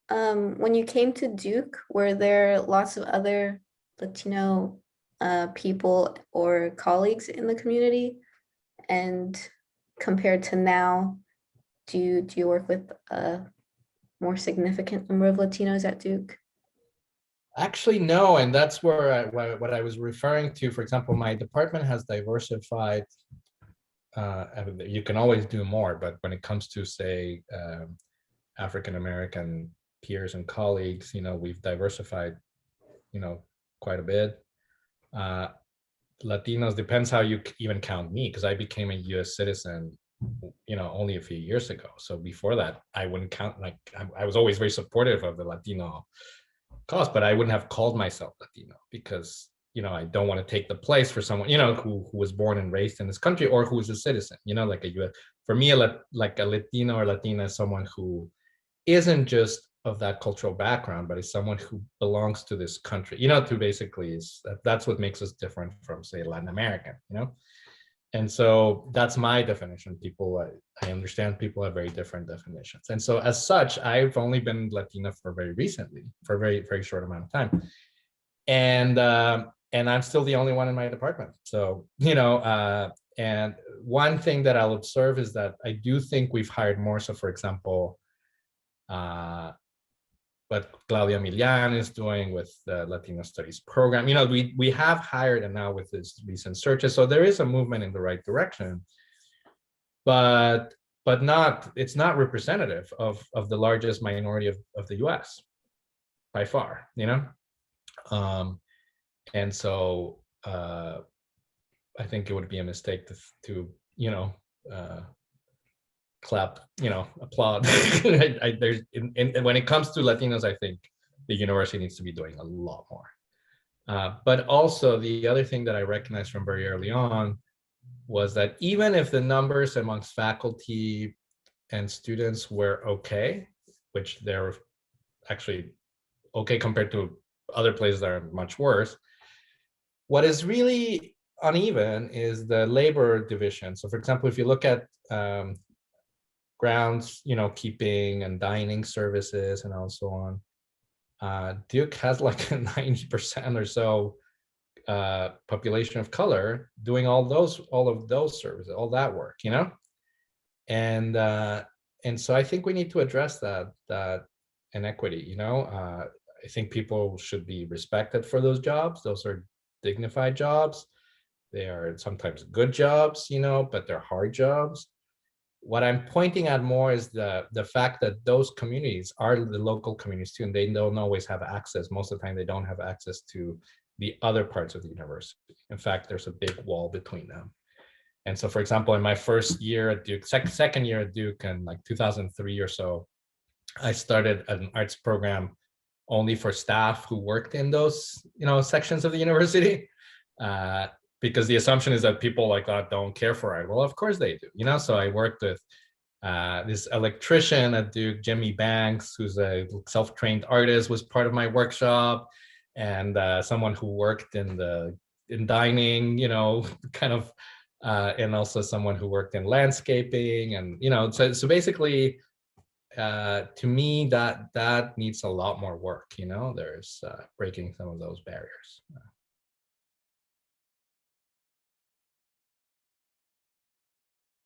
When you came to Duke, were there lots of other Latino people or colleagues in the community? And compared to now, do you work with a more significant number of Latinos at Duke? Actually, no, and that's where what I was referring to. For example, my department has diversified. You can always do more, but when it comes to, say, African American peers and colleagues, we've diversified, quite a bit. Uh, Latinos depends how you even count me, because I became a U.S. citizen, only a few years ago. So before that, I wouldn't count. Like I was always very supportive of the Latino cause, but I wouldn't have called myself Latino because I don't want to take the place for someone who was born and raised in this country or who is a citizen. Like a U.S. For me, like a Latino or Latina is someone who isn't just of that cultural background, but is someone who belongs to this country. To basically that's what makes us different from, say, Latin American. And so that's my definition. I understand people have very different definitions. And so as such, I've only been Latina for a very, very short amount of time. And I'm still the only one in my department. So, and one thing that I'll observe is that I do think we've hired more. So for example, what Claudia Milian is doing with the Latino Studies program. We have hired, and now with this recent searches, so there is a movement in the right direction, but it's not representative of the largest minority of the US by far, and so I think it would be a mistake to clap, applaud. When it comes to Latinos, I think the university needs to be doing a lot more. But also the other thing that I recognized from very early on was that even if the numbers amongst faculty and students were okay, which they're actually okay compared to other places that are much worse, what is really uneven is the labor division. So for example, if you look at grounds, keeping and dining services and also on, Duke has like a 90% or so population of color doing all of those services, all that work, and so I think we need to address that inequity. I think people should be respected for those jobs. Those are dignified jobs. They are sometimes good jobs, but they're hard jobs. What I'm pointing at more is the fact that those communities are the local communities too, and they don't always have access. Most of the time, they don't have access to the other parts of the university. In fact, there's a big wall between them. And so, for example, in my first year at Duke, second year at Duke, in like 2003 or so, I started an arts program only for staff who worked in those, sections of the university. Because the assumption is that people like that don't care for art. Well, of course they do, so I worked with this electrician at Duke, Jimmy Banks, who's a self-trained artist, was part of my workshop, and someone who worked in dining, kind of, and also someone who worked in landscaping, and so basically, to me, that needs a lot more work. There's breaking some of those barriers.